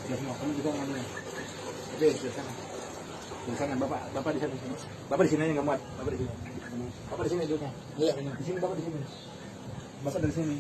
Sudah semua, kamu juga ngambilnya. Oke, di sana. Di sana, bapak di sana. Bapak di sini aja nggak muat. Bapak di sini. Bapak di sini duduknya. Iya, di sini bapak di sini. Bapak dari sini.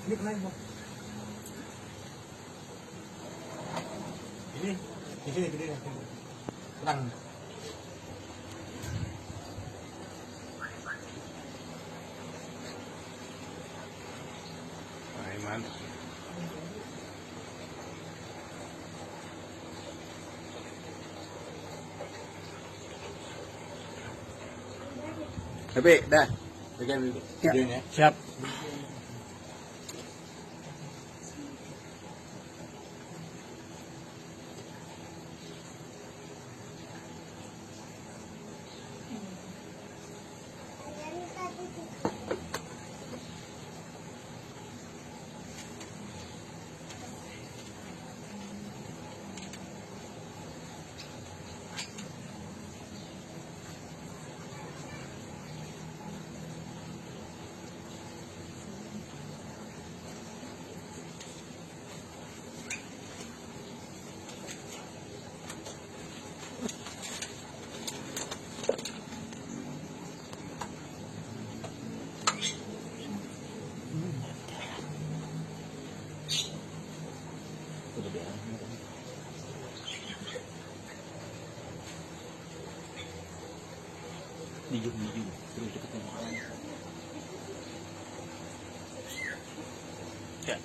Ini kenapa? Ini, di sini, tenang. Aiman. Tapi, dah. Pegang dulu. Ya. Siap. Dijum terus deketin. Ya.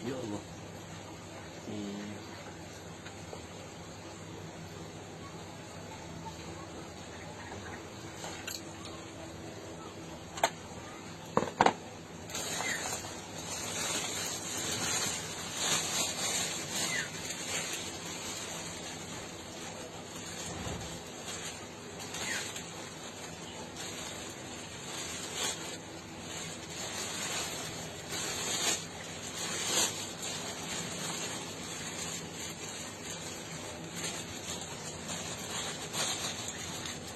Ya Allah.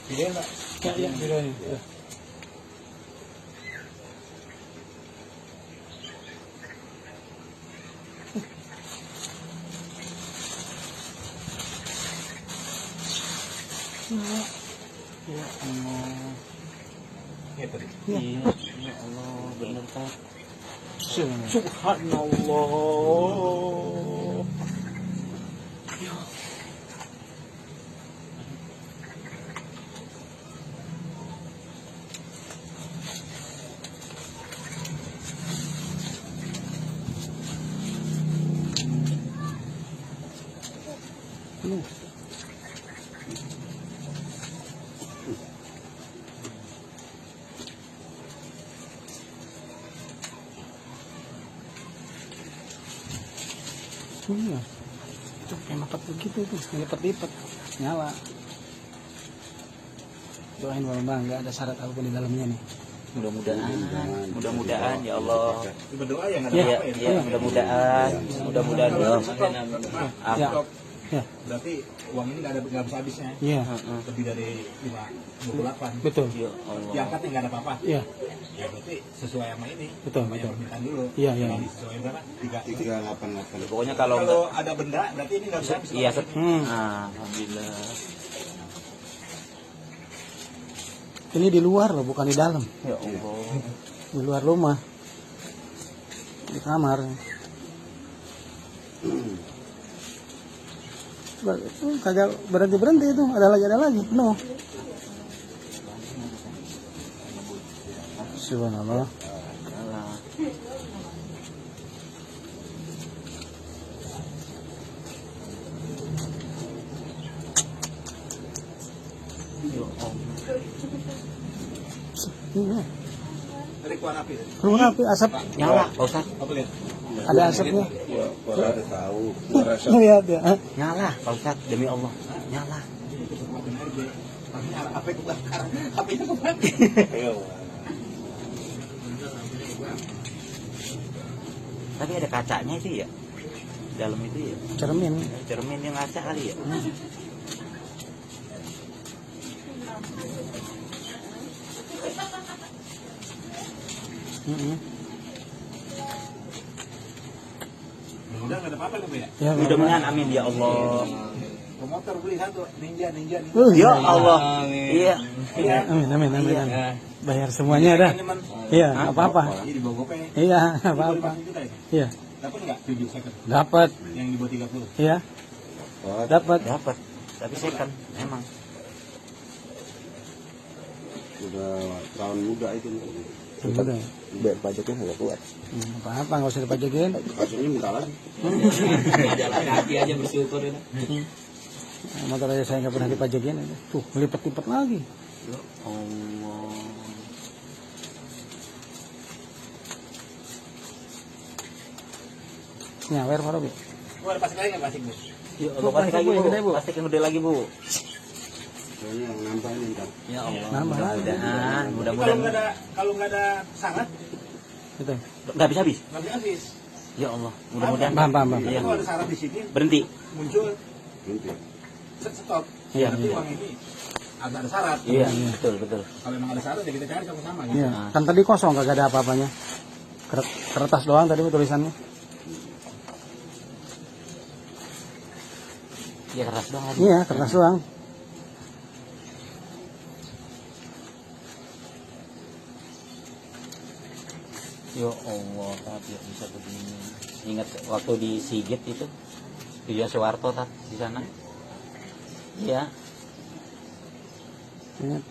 Videoin, Pak? Ya, videoin. Ya. Ya Allah. Ya tadi. Iya, ya Allah, benar Pak. Subhanallah. Iya, itu kayak lipat begitu tuh, lipat-lipat nyala. Doain Bang, nggak ada syarat apapun di dalamnya nih. Mudah-mudahan ya Allah. Berdoa ya nggak ada Ya, apa-apa ya. ya, mudah-mudahan. Ya. Ya. Berarti uang ini nggak bisa habisnya. Iya. Lebih dari 528. Betul. Ya Allah. Diangkatnya nggak ada apa-apa. Iya. Ya berarti sesuai sama ini. Betul, Sama yang betul. permintaan dulu. Iya, iya. Kalau sesuai berapa? 388. Pokoknya Kalau kalau ada benda berarti ini nggak bisa habis. iya, kalau ini. alhamdulillah. Ini di luar loh, bukan di dalam. Ya Allah. Di luar rumah. Di kamar. Kagak berhenti itu. Ada lagi. Penuh. Subhanallah. Alah. Ya Allah. Iya. Dari keluar api. Keluar api, asap. Nyala, Pak Ustaz. Apa lihat? Ada asapnya. Ada tahu. Lihat ya. Nyala, Pak Ustaz. Demi Allah. Nyala. Apa itu kebakar? Apa itu kebakar? Tapi ada kacanya itu ya. Dalam itu ya. Cermin. Cermin yang ngaca kali ya. Mudah nggak ada apa-apa nih, Bu ya? Ya, Mudah-mudahan amin ya Allah. Motor beli satu, ninja. Ya Allah. Iya. Amin. Iya. Bayar semuanya dah. Iya, apa-apa. Ini di bawah gopeng. Iya, apa-apa. Iya, Dapat nggak 7 second? dapat. Yang di bawah 30. Iya, dapat. Dapat. Tapi second emang. Udah tahun muda itu. Udah. Biar pajaknya agak kuat. Apa-apa, nggak usah dipajakin. Pajaknya minta lagi. Jalan kaki aja bersyukur ini. Motor aja saya nggak pernah dipajakin. Tuh, lipat-lipat lagi. Ya Allah. Nyawer Pak Robi. Bu, ada pasang lagi nggak pasang, Bu? Ya Allah, plastik lagi, Bu. Plastik yang gede lagi, Bu. Soalnya yang nambah ini ntar. Ya Allah. Nambah lagi. Mudah-mudahan, Kalau mudah-mudahan nggak ada sangat, Gitu. nggak habis-habis. nggak bisa habis. Ya Allah, mudah-mudahan. Paham. Tapi Iya. kalau ada sangat di sini, Berhenti. muncul Nanti. stop. Iya. Nanti uang ini agak ada syarat. Iya, betul. Kalau emang ada syarat ya kita cari sama-sama. Iya, kan tadi kosong, kagak ada apa-apanya. Kertas doang tadi tulisannya. Ya keras doang. Iya, kertas doang. Ya Allah, tapi bisa begini. Ingat waktu di Sigit itu, Tujuan Soeharto tat di sana. Iya. Ingat.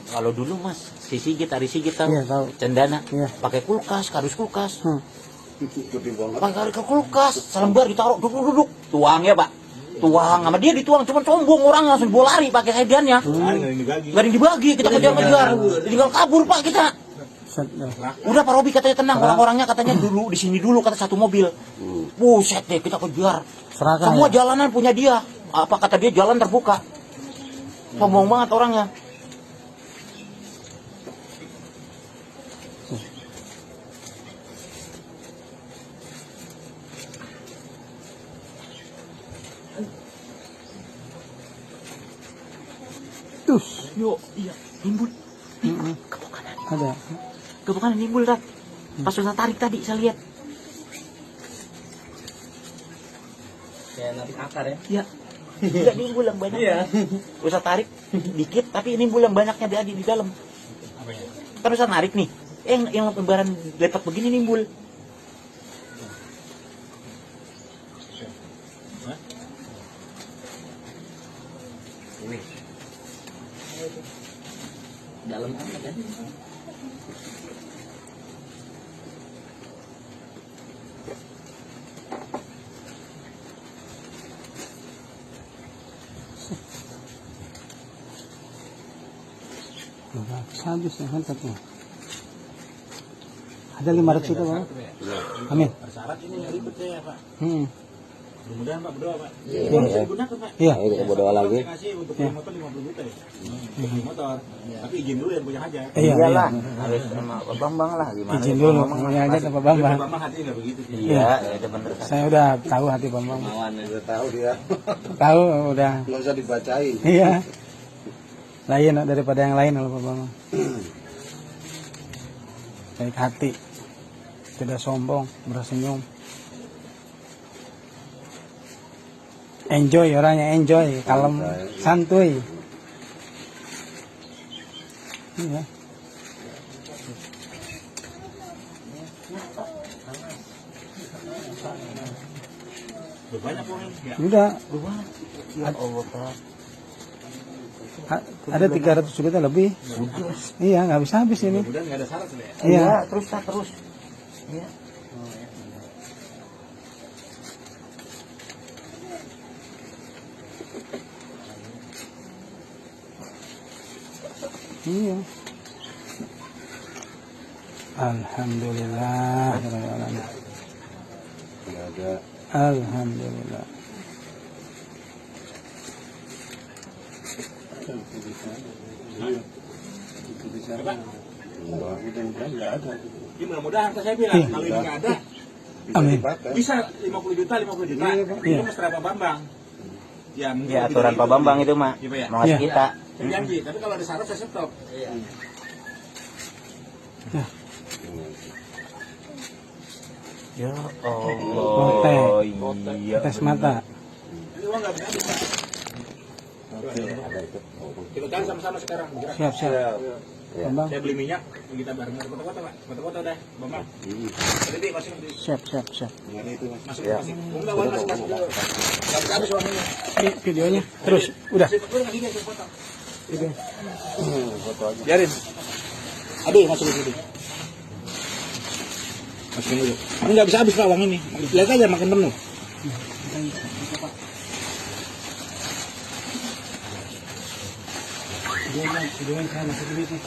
Kalau dulu Mas, si Sigit, Ari Sigit tahu, Iya, tahu. Cendana, Iya. pakai kulkas, kardus kulkas, Gede banget. pakai kardus kulkas, selembar ditaruh, duduk, tuang ya Pak, tuang sama dia dituang, cuma sombong orang langsung bola lari pakai sediannya, Nggak ada yang dibagi. gak ada yang dibagi, kita kejar-kejar, tinggal kabur Pak kita. Set, dah. Udah Pak Robi katanya tenang, orang-orangnya katanya dulu di sini dulu kata satu mobil. Buset deh kita kejar. Seragam Semua ya? jalanan punya dia. Apa kata dia jalan terbuka. Sombong banget orangnya. Tus. Yo, iya, nimbul. Ada. Kebukan nimbul dah. Pas susah tarik tadi saya lihat. Kayak nabi akar ya. Iya. Tidak nimbul yang banyak. Iya. Usah tarik dikit tapi nimbul yang banyaknya di dalam. Kan usah narik nih. Yang lebaran lepat begini nimbul. Dalam amat ya. Habis ya, mantap ya. Ada 500 itu Pak. Amin. Syarat ini yang ribet ya Pak. Mudah-mudahan Pak berdoa Pak. Iya. Bisa digunakan Pak. Iya. Kita berdoa lagi. Saya kasih untuk beli motor 50 juta ya. Beli motor. Tapi izin dulu yang punya hajat. Iya, Iyalah, iya. harus sama Bambang lah gimana. Izin dulu, punya aja sama Bambang. Bambang hatinya nggak begitu. Iya, itu bener. Saya udah tahu hati Bambang. Udah tahu dia. Tahu udah. Nggak usah dibacain. Iya. Lain daripada yang lain kalau Bambang. Baik hati. Tidak sombong, bersenyum. Enjoy orangnya, enjoy, kalem, santuy. Iya. Banyak orang ya. Udah, Ya Allah, Pak. ada 300 juta lebih. Iya, nggak bisa habis ini. Mudah-mudahan nggak ada syarat ya. Iya. Iya, terus tak terus. Iya. Iya. Alhamdulillah. Nggak ada. Alhamdulillah. Nggak ada. Ya, mudah-mudahan saya bilang Iya. kalau ini nggak ada Amin. bisa 50 juta. Iya. Itu mesra Pak Bambang. Ya, mungkin Ya lebih aturan dari Pak itu. Bambang itu, Mak. Iya, Pak, ya. Mau ngasih Iya. kita. Saya janji, tapi kalau ada syarat saya stop. Ya Kotek. Allah. Iya. Tes mata. Ini uang nggak bisa habis, Pak. Kita cari sama-sama sekarang. Bergerak. Siap, siap. Bambang. Saya beli minyak, kita bareng ke kota-kota, Pak. Kota-kota udah, Bambang. Jadi masih Siap, siap, siap. masuk masih. Enggak, uang masih dulu. Nggak bisa habis uang ini. Ini videonya. Terus, udah. Sip, udah nggak gini, saya potong. Itu. Biarin. Aduh, masuk dulu. Masukin dulu. Ini nggak bisa habis Pak uang ini. Lihat aja makin penuh. Videonya saya masuk duit nih.